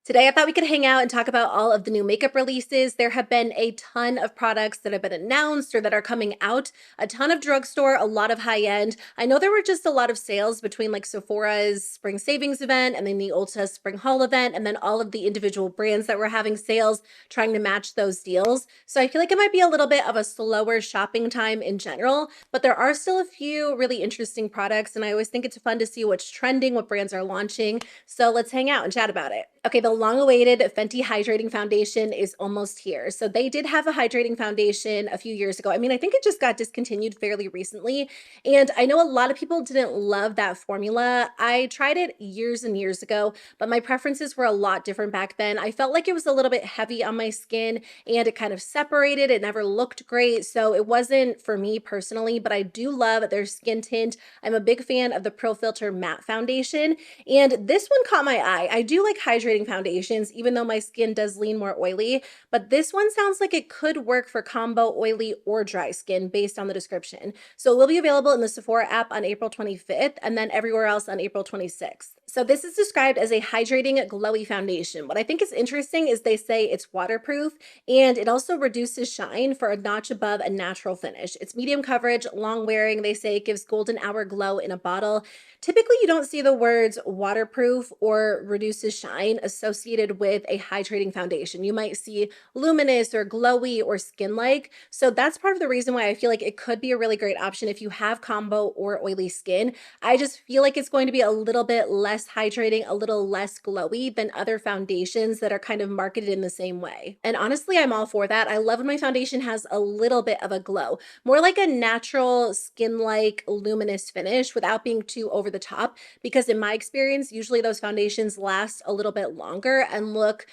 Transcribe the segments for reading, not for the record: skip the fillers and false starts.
Today, I thought we could hang out and talk about all of the new makeup releases. There have been a ton of products that have been announced or that are coming out, a ton of drugstore, a lot of high end. I know there were just a lot of sales between like Sephora's spring savings event and then the Ulta spring haul event, and then all of the individual brands that were having sales trying to match those deals. So I feel like it might be a little bit of a slower shopping time in general, but there are still a few really interesting products. And I always think it's fun to see what's trending, what brands are launching. So let's hang out and chat about it. Okay, the long-awaited Fenty Hydrating Foundation is almost here. So they did have a hydrating foundation a few years ago. I mean, I think it just got discontinued fairly recently. And I know a lot of people didn't love that formula. I tried it years and years ago, but my preferences were a lot different back then. I felt like it was a little bit heavy on my skin and it kind of separated. It never looked great. So it wasn't for me personally, but I do love their skin tint. I'm a big fan of the Pro Filter Matte Foundation. And this one caught my eye. I do like hydrating foundations, even though my skin does lean more oily, but this one sounds like it could work for combo oily or dry skin based on the description. So it will be available in the Sephora app on April 25th and then everywhere else on April 26th. So this is described as a hydrating glowy foundation. What I think is interesting is they say it's waterproof and it also reduces shine for a notch above a natural finish. It's medium coverage, long wearing. They say it gives golden hour glow in a bottle. Typically, you don't see the words waterproof or reduces shine associated with a hydrating foundation. You might see luminous or glowy or skin-like. So that's part of the reason why I feel like it could be a really great option if you have combo or oily skin. I just feel like it's going to be a little bit less hydrating, a little less glowy than other foundations that are kind of marketed in the same way. And honestly, I'm all for that. I love when my foundation has a little bit of a glow, more like a natural skin-like luminous finish without being too over the top, because in my experience, usually those foundations last a little bit longer and look,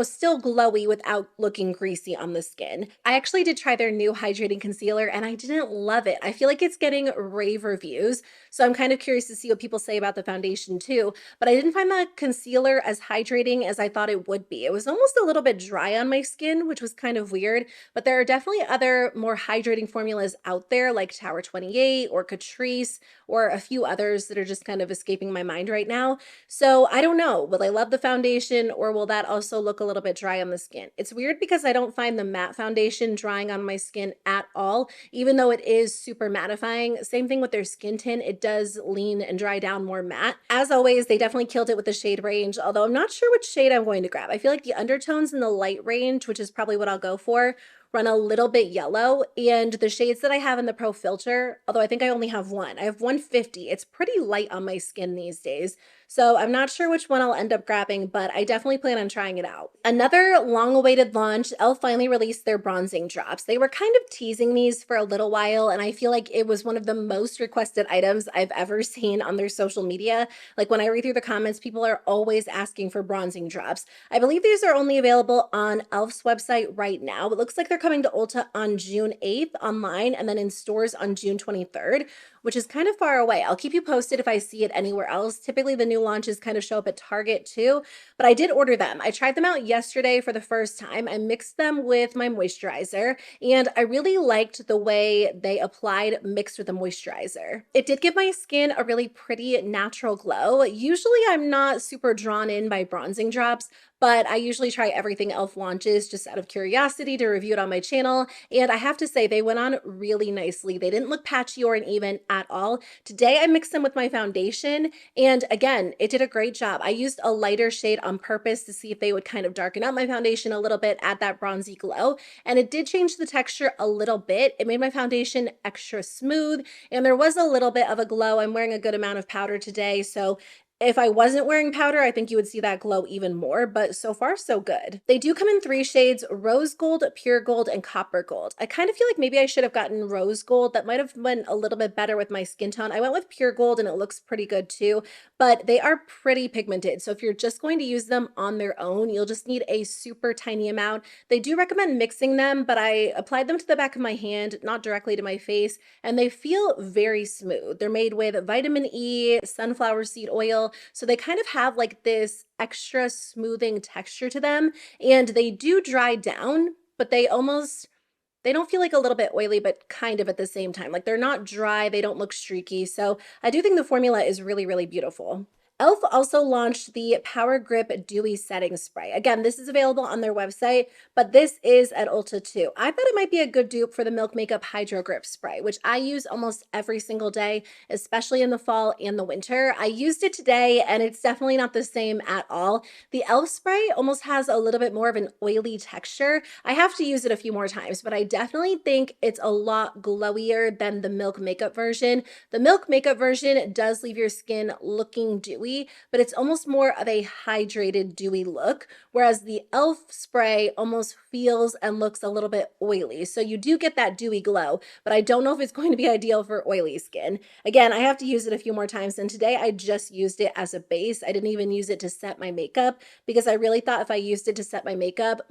still glowy without looking greasy on the skin. I actually did try their new hydrating concealer and I didn't love it. I feel like it's getting rave reviews. So I'm kind of curious to see what people say about the foundation too, but I didn't find the concealer as hydrating as I thought it would be. It was almost a little bit dry on my skin, which was kind of weird, but there are definitely other more hydrating formulas out there like Tower 28 or Catrice or a few others that are just kind of escaping my mind right now. So I don't know, will I love the foundation or will that also look a little bit dry on the skin? It's weird because I don't find the matte foundation drying on my skin at all, even though it is super mattifying. Same thing with their skin tint. It does lean and dry down more matte. As always, they definitely killed it with the shade range, although I'm not sure which shade I'm going to grab. I feel like the undertones in the light range, which is probably what I'll go for, run a little bit yellow, and the shades that I have in the Pro Filter, although I think I only have one, I have 150. It's pretty light on my skin these days. So I'm not sure which one I'll end up grabbing, but I definitely plan on trying it out. Another long-awaited launch, e.l.f. finally released their bronzing drops. They were kind of teasing these for a little while, and I feel like it was one of the most requested items I've ever seen on their social media. Like when I read through the comments, people are always asking for bronzing drops. I believe these are only available on e.l.f.'s website right now. It looks like they're coming to Ulta on June 8th online and then in stores on June 23rd, which is kind of far away. I'll keep you posted if I see it anywhere else. Typically the new launches kind of show up at Target too, but I did order them. I tried them out yesterday for the first time. I mixed them with my moisturizer and I really liked the way they applied mixed with the moisturizer. It did give my skin a really pretty natural glow. Usually I'm not super drawn in by bronzing drops, but I usually try everything e.l.f. launches just out of curiosity to review it on my channel. And I have to say they went on really nicely. They didn't look patchy or uneven at all. Today I mixed them with my foundation and again, it did a great job. I used a lighter shade on purpose to see if they would kind of darken up my foundation a little bit, add that bronzy glow. And it did change the texture a little bit. It made my foundation extra smooth and there was a little bit of a glow. I'm wearing a good amount of powder today, so if I wasn't wearing powder, I think you would see that glow even more, but so far so good. They do come in 3 shades, rose gold, pure gold, and copper gold. I kind of feel like maybe I should have gotten rose gold. That might have been a little bit better with my skin tone. I went with pure gold and it looks pretty good too, but they are pretty pigmented. So if you're just going to use them on their own, you'll just need a super tiny amount. They do recommend mixing them, but I applied them to the back of my hand, not directly to my face, and they feel very smooth. They're made with vitamin E, sunflower seed oil, so they kind of have like this extra smoothing texture to them and they do dry down, but they don't feel like a little bit oily, but kind of at the same time. Like they're not dry, they don't look streaky. So I do think the formula is really, really beautiful. e.l.f. also launched the Power Grip Dewy Setting Spray. Again, this is available on their website, but this is at Ulta too. I thought it might be a good dupe for the Milk Makeup Hydro Grip Spray, which I use almost every single day, especially in the fall and the winter. I used it today and it's definitely not the same at all. The e.l.f. spray almost has a little bit more of an oily texture. I have to use it a few more times, but I definitely think it's a lot glowier than the Milk Makeup version. The Milk Makeup version does leave your skin looking dewy, but it's almost more of a hydrated dewy look, whereas the e.l.f. spray almost feels and looks a little bit oily. So you do get that dewy glow, but I don't know if it's going to be ideal for oily skin. Again, I have to use it a few more times, and today I just used it as a base. I didn't even use it to set my makeup because I really thought if I used it to set my makeup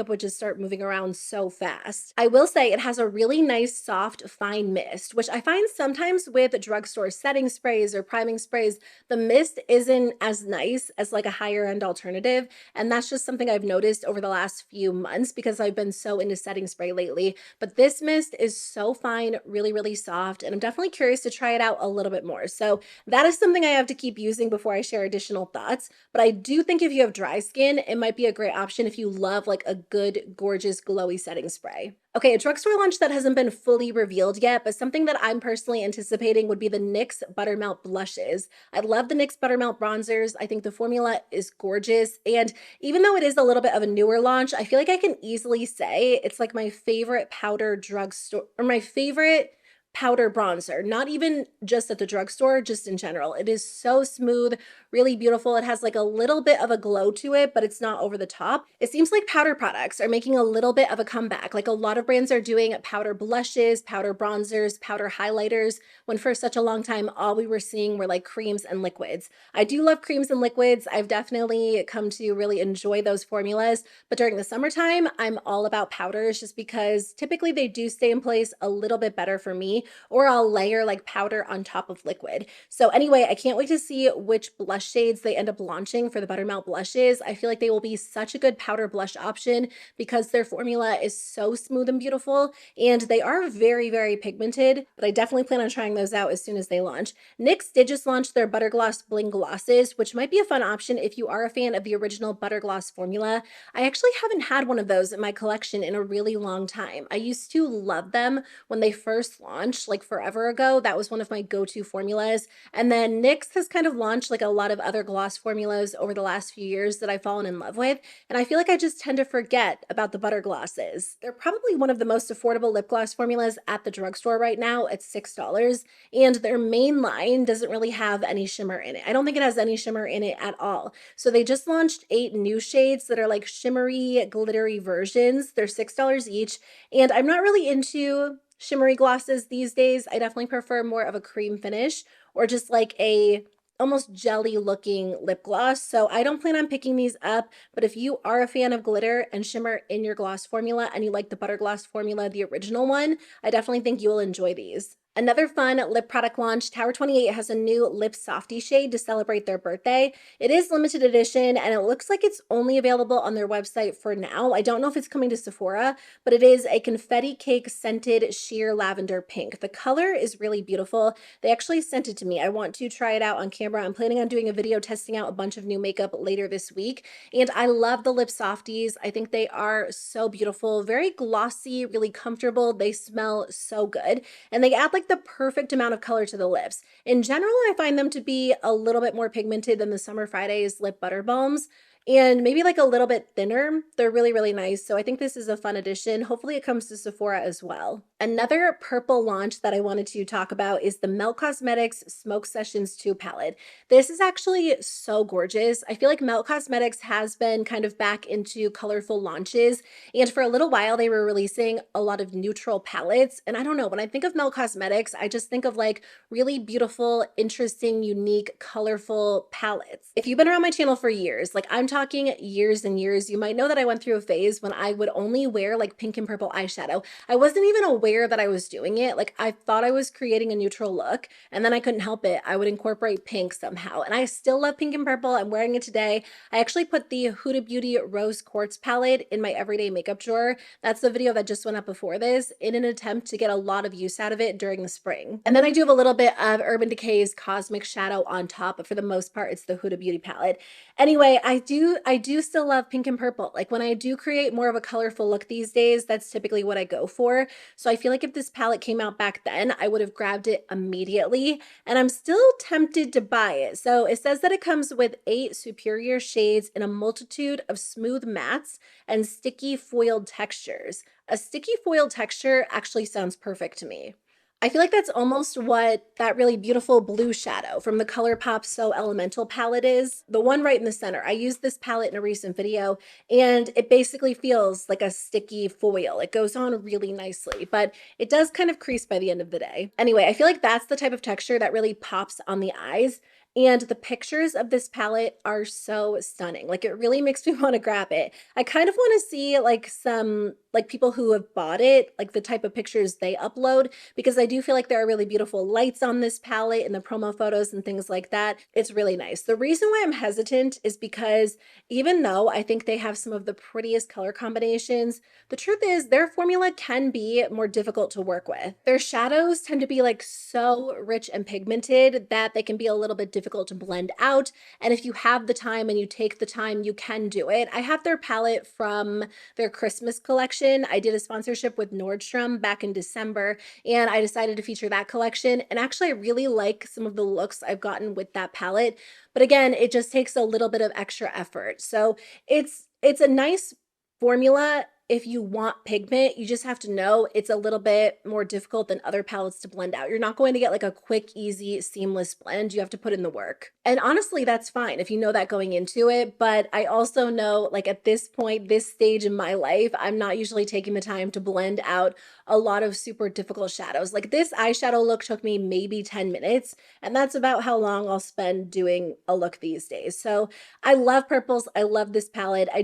would just start moving around so fast. I will say it has a really nice, soft, fine mist, which I find sometimes with drugstore setting sprays or priming sprays, the mist isn't as nice as like a higher end alternative. And that's just something I've noticed over the last few months because I've been so into setting spray lately. But this mist is so fine, really, really soft. And I'm definitely curious to try it out a little bit more. So that is something I have to keep using before I share additional thoughts. But I do think if you have dry skin, it might be a great option if you love like a good, gorgeous, glowy setting spray. Okay, a drugstore launch that hasn't been fully revealed yet, but something that I'm personally anticipating would be the NYX Buttermelt Blushes. I love the NYX Buttermelt bronzers. I think the formula is gorgeous. And even though it is a little bit of a newer launch, I feel like I can easily say it's like my favorite powder drugstore, or my favorite powder bronzer, not even just at the drugstore, just in general. It is so smooth, really beautiful. It has like a little bit of a glow to it, but it's not over the top. It seems like powder products are making a little bit of a comeback. Like a lot of brands are doing powder blushes, powder bronzers, powder highlighters, when for such a long time, all we were seeing were like creams and liquids. I do love creams and liquids. I've definitely come to really enjoy those formulas, but during the summertime, I'm all about powders just because typically they do stay in place a little bit better for me, or I'll layer like powder on top of liquid. So anyway, I can't wait to see which blush shades they end up launching for the Buttermelt blushes. I feel like they will be such a good powder blush option because their formula is so smooth and beautiful, and they are very, very pigmented, but I definitely plan on trying those out as soon as they launch. NYX did just launch their Buttergloss Bling glosses, which might be a fun option if you are a fan of the original Buttergloss formula. I actually haven't had one of those in my collection in a really long time. I used to love them when they first launched, like forever ago. That was one of my go-to formulas. And then NYX has kind of launched like a lot of other gloss formulas over the last few years that I've fallen in love with. And I feel like I just tend to forget about the butter glosses. They're probably one of the most affordable lip gloss formulas at the drugstore right now at $6. And their main line doesn't really have any shimmer in it. I don't think it has any shimmer in it at all. So they just launched 8 new shades that are like shimmery, glittery versions. They're $6 each. And I'm not really into shimmery glosses these days. I definitely prefer more of a cream finish or just like a almost jelly looking lip gloss. So I don't plan on picking these up, but if you are a fan of glitter and shimmer in your gloss formula and you like the butter gloss formula, the original one, I definitely think you will enjoy these. Another fun lip product launch, Tower 28 has a new LipSoftie shade to celebrate their birthday. It is limited edition and it looks like it's only available on their website for now. I don't know if it's coming to Sephora, but it is a confetti cake scented sheer lavender pink. The color is really beautiful. They actually sent it to me. I want to try it out on camera. I'm planning on doing a video testing out a bunch of new makeup later this week. And I love the LipSofties. I think they are so beautiful, very glossy, really comfortable. They smell so good. And they add like the perfect amount of color to the lips. In general, I find them to be a little bit more pigmented than the Summer Fridays lip butter balms, and maybe like a little bit thinner. They're really, really nice. So I think this is a fun addition. Hopefully it comes to Sephora as well. Another purple launch that I wanted to talk about is the Melt Cosmetics Smoke Sessions 2 palette. This is actually so gorgeous. I feel like Melt Cosmetics has been kind of back into colorful launches, and for a little while they were releasing a lot of neutral palettes. And I don't know, when I think of Melt Cosmetics, I just think of like really beautiful, interesting, unique, colorful palettes. If you've been around my channel for years, like I'm talking talking years and years. You might know that I went through a phase when I would only wear like pink and purple eyeshadow. I wasn't even aware that I was doing it. Like I thought I was creating a neutral look and then I couldn't help it. I would incorporate pink somehow. And I still love pink and purple. I'm wearing it today. I actually put the Huda Beauty Rose Quartz palette in my everyday makeup drawer. That's the video that just went up before this, in an attempt to get a lot of use out of it during the spring. And then I do have a little bit of Urban Decay's Cosmic Shadow on top, but for the most part, it's the Huda Beauty palette. Anyway, I do still love pink and purple. Like when I do create more of a colorful look these days, that's typically what I go for. So I feel like if this palette came out back then, I would have grabbed it immediately, and I'm still tempted to buy it. So it says that it comes with 8 superior shades in a multitude of smooth mattes and sticky foiled textures. A sticky foiled texture actually sounds perfect to me. I feel like that's almost what that really beautiful blue shadow from the ColourPop So Elemental palette is. The one right in the center. I used this palette in a recent video and it basically feels like a sticky foil. It goes on really nicely, but it does kind of crease by the end of the day. Anyway, I feel like that's the type of texture that really pops on the eyes. And the pictures of this palette are so stunning. Like it really makes me want to grab it. I kind of want to see like some like people who have bought it, like the type of pictures they upload, because I do feel like there are really beautiful lights on this palette and the promo photos and things like that. It's really nice. The reason why I'm hesitant is because even though I think they have some of the prettiest color combinations, the truth is their formula can be more difficult to work with. Their shadows tend to be like so rich and pigmented that they can be a little bit difficult to blend out. And if you have the time and you take the time, you can do it. I have their palette from their Christmas collection. I did a sponsorship with Nordstrom back in December, and I decided to feature that collection. And actually, I really like some of the looks I've gotten with that palette. But again, it just takes a little bit of extra effort. So it's a nice formula. If you want pigment, you just have to know it's a little bit more difficult than other palettes to blend out. You're not going to get like a quick, easy, seamless blend. You have to put in the work. And honestly, that's fine if you know that going into it. But I also know like at this point, this stage in my life, I'm not usually taking the time to blend out a lot of super difficult shadows. Like this eyeshadow look took me maybe 10 minutes, and that's about how long I'll spend doing a look these days. So I love purples. I love this palette. I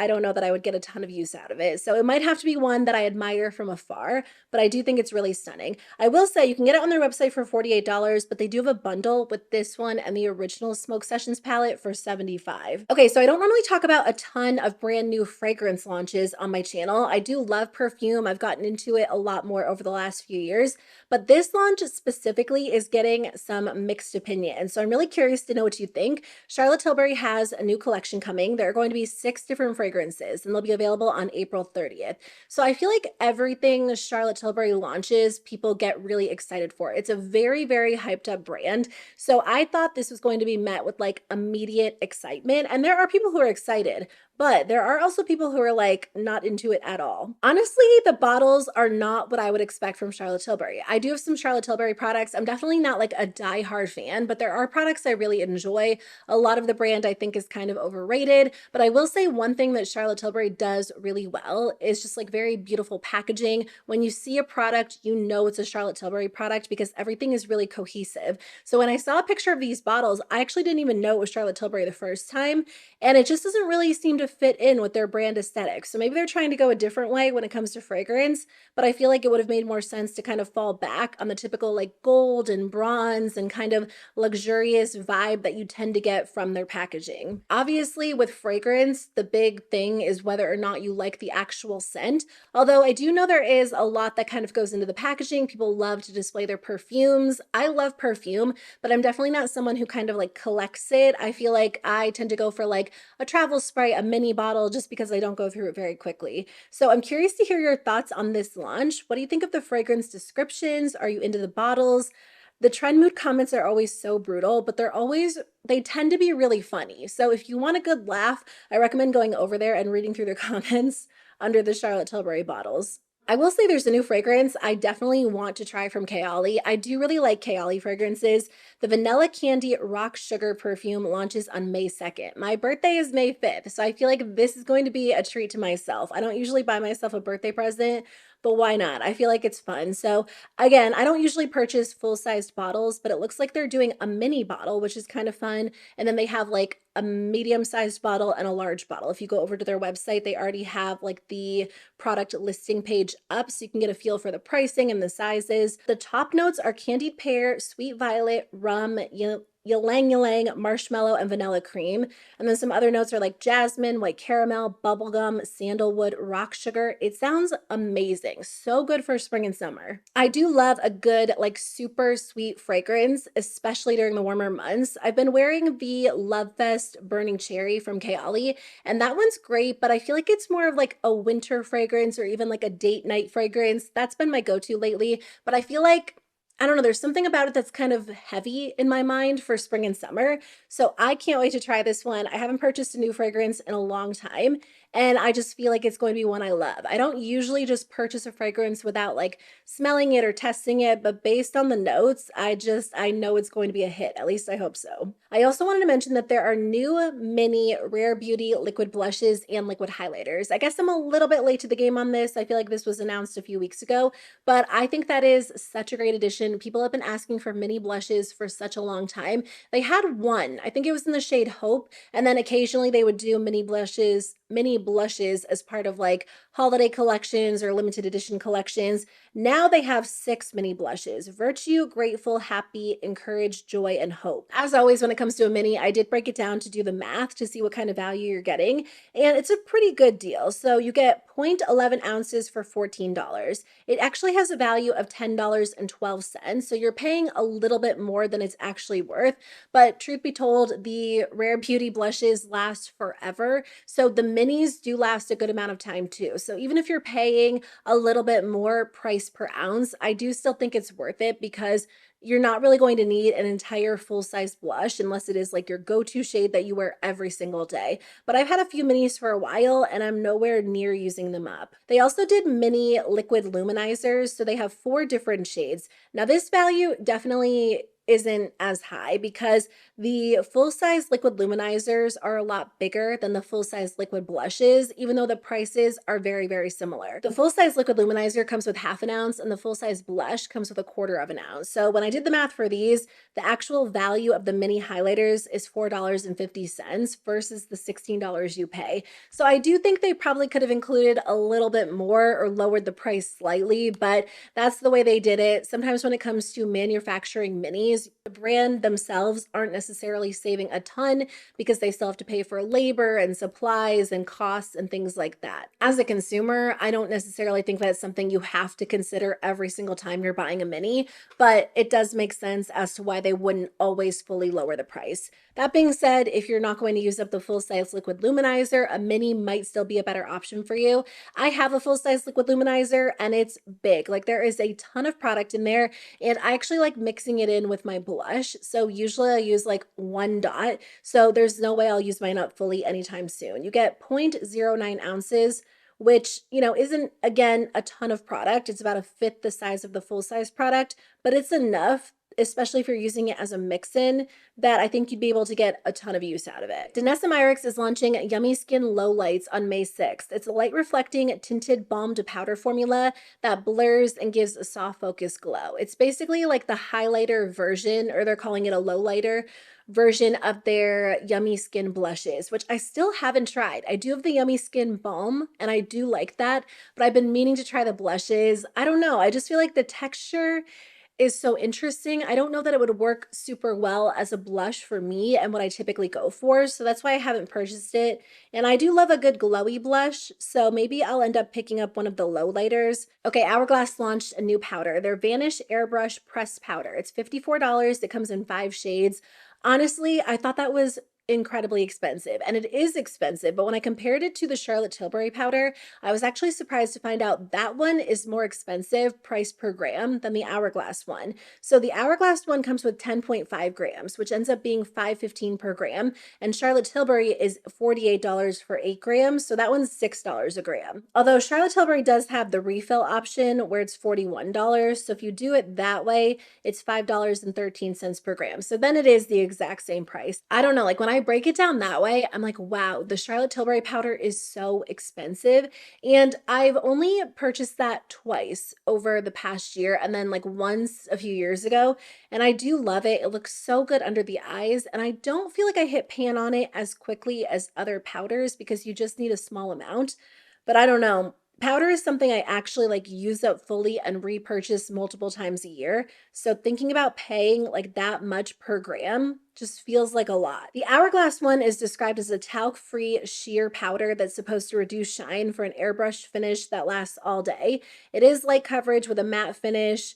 don't know that I would get a ton of use out of it. So it might have to be one that I admire from afar, but I do think it's really stunning. I will say you can get it on their website for $48, but they do have a bundle with this one and the original Smoke Sessions palette for $75. Okay, so I don't normally talk about a ton of brand new fragrance launches on my channel. I do love perfume. I've gotten into it a lot more over the last few years, but this launch specifically is getting some mixed opinion. So I'm really curious to know what you think. Charlotte Tilbury has a new collection coming. There are going to be 6 different fragrances and they'll be available on April 30th. So I feel like everything Charlotte Tilbury launches, people get really excited for. It's a very, very hyped up brand. So I thought this was going to be met with like immediate excitement. And there are people who are excited, but there are also people who are like not into it at all. Honestly, the bottles are not what I would expect from Charlotte Tilbury. I do have some Charlotte Tilbury products. I'm definitely not like a die-hard fan, but there are products I really enjoy. A lot of the brand I think is kind of overrated, but I will say one thing that Charlotte Tilbury does really well is just like very beautiful packaging. When you see a product, you know it's a Charlotte Tilbury product because everything is really cohesive. So when I saw a picture of these bottles, I actually didn't even know it was Charlotte Tilbury the first time, and it just doesn't really seem to fit in with their brand aesthetic. So maybe they're trying to go a different way when it comes to fragrance, but I feel like it would have made more sense to kind of fall back on the typical like gold and bronze and kind of luxurious vibe that you tend to get from their packaging. Obviously, with fragrance, the big thing is whether or not you like the actual scent. Although I do know there is a lot that kind of goes into the packaging. People love to display their perfumes. I love perfume, but I'm definitely not someone who kind of like collects it. I feel like I tend to go for like a travel spray, a mini bottle, just because I don't go through it very quickly. So I'm curious to hear your thoughts on this launch. What do you think of the fragrance descriptions? Are you into the bottles? The trend mood comments are always so brutal, but they tend to be really funny. So if you want a good laugh, I recommend going over there and reading through their comments under the Charlotte Tilbury bottles. I will say there's a new fragrance I definitely want to try from Kayali. I do really like Kayali fragrances. The Vanilla Candy Rock Sugar perfume launches on May 2nd. My birthday is May 5th, so I feel like this is going to be a treat to myself. I don't usually buy myself a birthday present, but why not? I feel like it's fun. So again, I don't usually purchase full-sized bottles, but it looks like they're doing a mini bottle, which is kind of fun. And then they have like a medium-sized bottle and a large bottle. If you go over to their website, they already have like the product listing page up so you can get a feel for the pricing and the sizes. The top notes are candied pear, sweet violet, rum, ylang ylang, marshmallow, and vanilla cream. And then some other notes are like jasmine, white caramel, bubblegum, sandalwood, rock sugar. It sounds amazing. So good for spring and summer. I do love a good, like super sweet fragrance, especially during the warmer months. I've been wearing the Love Fest Burning Cherry from Kayali, and that one's great, but I feel like it's more of like a winter fragrance or even like a date night fragrance. That's been my go-to lately, but I feel like I don't know, there's something about it that's kind of heavy in my mind for spring and summer. So I can't wait to try this one. I haven't purchased a new fragrance in a long time, and I just feel like it's going to be one I love. I don't usually just purchase a fragrance without like smelling it or testing it, but based on the notes, I know it's going to be a hit. At least I hope so. I also wanted to mention that there are new mini Rare Beauty liquid blushes and liquid highlighters. I guess I'm a little bit late to the game on this. I feel like this was announced a few weeks ago, but I think that is such a great addition. People have been asking for mini blushes for such a long time. They had one, I think it was in the shade Hope, and then occasionally they would do mini blushes as part of like holiday collections or limited edition collections. Now they have 6 mini blushes: Virtue, Grateful, Happy, Encourage, Joy, and Hope. As always, when it comes to a mini, I did break it down to do the math to see what kind of value you're getting, and it's a pretty good deal. So you get 0.11 ounces for $14. It actually has a value of $10.12, so you're paying a little bit more than it's actually worth. But truth be told, the Rare Beauty blushes last forever, so the minis do last a good amount of time too. So even if you're paying a little bit more price per ounce, I do still think it's worth it because you're not really going to need an entire full-size blush unless it is like your go-to shade that you wear every single day. But I've had a few minis for a while and I'm nowhere near using them up. They also did mini liquid luminizers, so they have 4 different shades. Now this value definitely isn't as high because the full-size liquid luminizers are a lot bigger than the full-size liquid blushes, even though the prices are very, very similar. The full-size liquid luminizer comes with 1/2 ounce and the full-size blush comes with 1/4 ounce. So when I did the math for these, the actual value of the mini highlighters is $4.50 versus the $16 you pay. So I do think they probably could have included a little bit more or lowered the price slightly, but that's the way they did it. Sometimes when it comes to manufacturing minis, the brand themselves aren't necessarily saving a ton because they still have to pay for labor and supplies and costs and things like that. As a consumer, I don't necessarily think that's something you have to consider every single time you're buying a mini, but it does make sense as to why they wouldn't always fully lower the price. That being said, if you're not going to use up the full-size liquid luminizer, a mini might still be a better option for you. I have a full-size liquid luminizer and it's big. Like there is a ton of product in there, and I actually like mixing it in with my blush. So usually I use like 1 dot. So there's no way I'll use mine up fully anytime soon. You get 0.09 ounces, which, isn't again a ton of product. It's about 1/5 the size of the full-size product, but it's enough, especially if you're using it as a mix-in, that I think you'd be able to get a ton of use out of it. Danessa Myricks is launching Yummy Skin Lowlights on May 6th. It's a light reflecting tinted balm to powder formula that blurs and gives a soft focus glow. It's basically like the highlighter version, or they're calling it a lowlighter version of their Yummy Skin blushes, which I still haven't tried. I do have the Yummy Skin balm and I do like that, but I've been meaning to try the blushes. I don't know. I just feel like the texture is so interesting. I don't know that it would work super well as a blush for me and what I typically go for, so that's why I haven't purchased it. And I do love a good glowy blush, so maybe I'll end up picking up one of the lowlighters. Okay, Hourglass launched a new powder, their Vanish Airbrush Pressed Powder. It's $54. It comes in 5 shades. Honestly, I thought that was incredibly expensive, and it is expensive, but when I compared it to the Charlotte Tilbury powder, I was actually surprised to find out that one is more expensive price per gram than the Hourglass one. So the Hourglass one comes with 10.5 grams, which ends up being $5.15 per gram, and Charlotte Tilbury is $48 for 8 grams, so that one's $6 a gram. Although Charlotte Tilbury does have the refill option where it's $41, so if you do it that way, it's $5.13 per gram. So then it is the exact same price. I don't know, like when I break it down that way, I'm like, wow, the Charlotte Tilbury powder is so expensive. And I've only purchased that twice over the past year and then like once a few years ago. And I do love it. It looks so good under the eyes. And I don't feel like I hit pan on it as quickly as other powders because you just need a small amount. But I don't know. Powder is something I actually like use up fully and repurchase multiple times a year. So thinking about paying like that much per gram just feels like a lot. The Hourglass one is described as a talc-free sheer powder that's supposed to reduce shine for an airbrush finish that lasts all day. It is light coverage with a matte finish.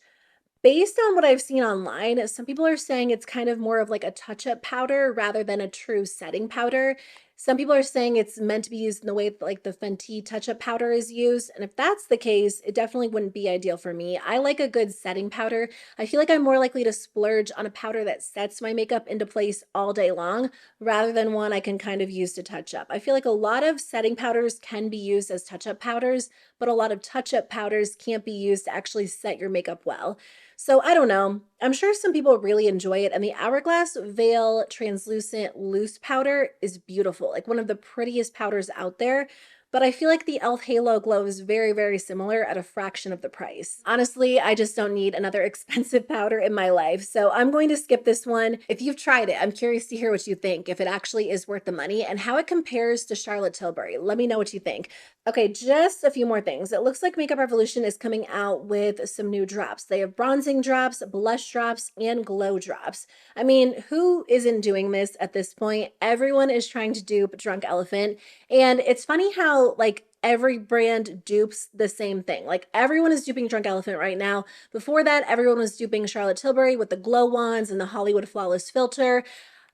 Based on what I've seen online, some people are saying it's kind of more of like a touch-up powder rather than a true setting powder. Some people are saying it's meant to be used in the way that like the Fenty touch-up powder is used. And if that's the case, it definitely wouldn't be ideal for me. I like a good setting powder. I feel like I'm more likely to splurge on a powder that sets my makeup into place all day long rather than one I can kind of use to touch up. I feel like a lot of setting powders can be used as touch-up powders, but a lot of touch-up powders can't be used to actually set your makeup well. So I don't know. I'm sure some people really enjoy it. And the Hourglass Veil Translucent Loose Powder is beautiful, like one of the prettiest powders out there. But I feel like the e.l.f. Halo Glow is very, very similar at a fraction of the price. Honestly, I just don't need another expensive powder in my life. So I'm going to skip this one. If you've tried it, I'm curious to hear what you think, if it actually is worth the money and how it compares to Charlotte Tilbury. Let me know what you think. Okay, just a few more things. It looks like Makeup Revolution is coming out with some new drops. They have bronzing drops, blush drops, and glow drops. I mean, who isn't doing this at this point? Everyone is trying to dupe Drunk Elephant. And it's funny how, like, every brand dupes the same thing. Like, everyone is duping Drunk Elephant right now. Before that, everyone was duping Charlotte Tilbury with the glow wands and the Hollywood Flawless filter.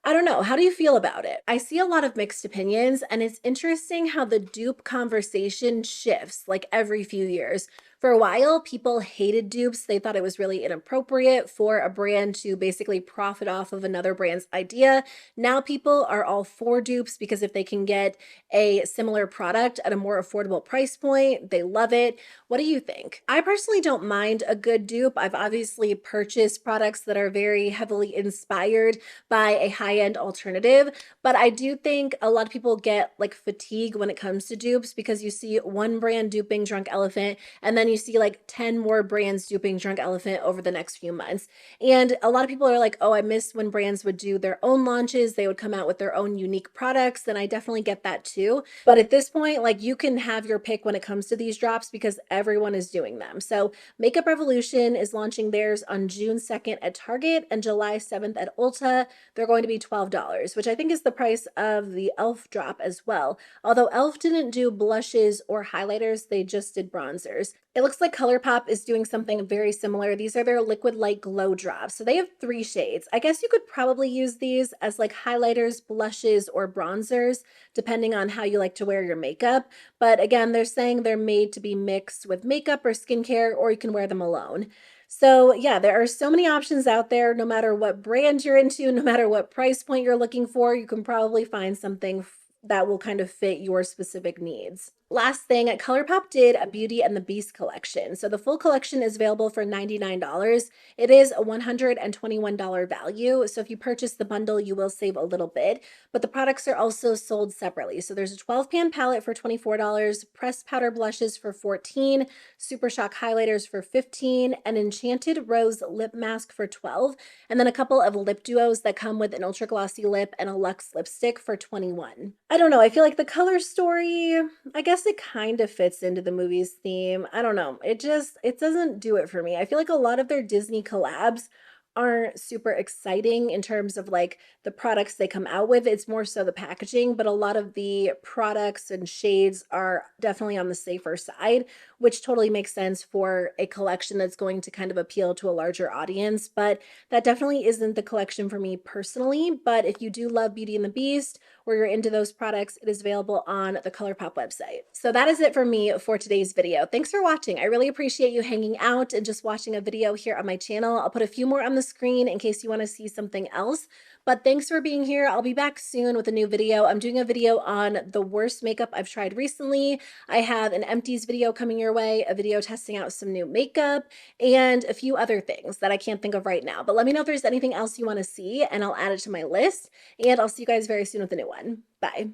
I don't know. How do you feel about it? I see a lot of mixed opinions, and it's interesting how the dupe conversation shifts like every few years. For a while, people hated dupes. They thought it was really inappropriate for a brand to basically profit off of another brand's idea. Now people are all for dupes because if they can get a similar product at a more affordable price point, they love it. What do you think? I personally don't mind a good dupe. I've obviously purchased products that are very heavily inspired by a high-end alternative, but I do think a lot of people get like fatigue when it comes to dupes because you see one brand duping Drunk Elephant and then you see like 10 more brands duping Drunk Elephant over the next few months. And a lot of people are like, oh, I miss when brands would do their own launches. They would come out with their own unique products. And I definitely get that too. But at this point, like you can have your pick when it comes to these drops because everyone is doing them. So Makeup Revolution is launching theirs on June 2nd at Target and July 7th at Ulta. They're going to be $12, which I think is the price of the e.l.f. drop as well. Although e.l.f. didn't do blushes or highlighters, they just did bronzers. It looks like ColourPop is doing something very similar. These are their Liquid Light Glow Drops. So they have 3 shades. I guess you could probably use these as like highlighters, blushes, or bronzers, depending on how you like to wear your makeup. But again, they're saying they're made to be mixed with makeup or skincare, or you can wear them alone. So yeah, there are so many options out there. No matter what brand you're into, no matter what price point you're looking for, you can probably find something that will kind of fit your specific needs. Last thing, ColourPop did a Beauty and the Beast collection. So the full collection is available for $99. It is a $121 value. So if you purchase the bundle, you will save a little bit, but the products are also sold separately. So there's a 12-pan palette for $24, pressed powder blushes for $14, Super Shock highlighters for $15, an Enchanted Rose lip mask for $12, and then a couple of lip duos that come with an ultra glossy lip and a luxe lipstick for $21. I don't know. I feel like the color story, I guess it kind of fits into the movie's theme. I don't know. It doesn't do it for me. I feel like a lot of their Disney collabs aren't super exciting in terms of like the products they come out with. It's more so the packaging, but a lot of the products and shades are definitely on the safer side, which totally makes sense for a collection that's going to kind of appeal to a larger audience. But that definitely isn't the collection for me personally. But if you do love Beauty and the Beast, or you're into those products, it is available on the ColourPop website. So that is it for me for today's video. Thanks for watching. I really appreciate you hanging out and just watching a video here on my channel. I'll put a few more on the screen in case you want to see something else. But thanks for being here. I'll be back soon with a new video. I'm doing a video on the worst makeup I've tried recently. I have an empties video coming your way, a video testing out some new makeup, and a few other things that I can't think of right now. But let me know if there's anything else you want to see and I'll add it to my list. And I'll see you guys very soon with a new one. Bye.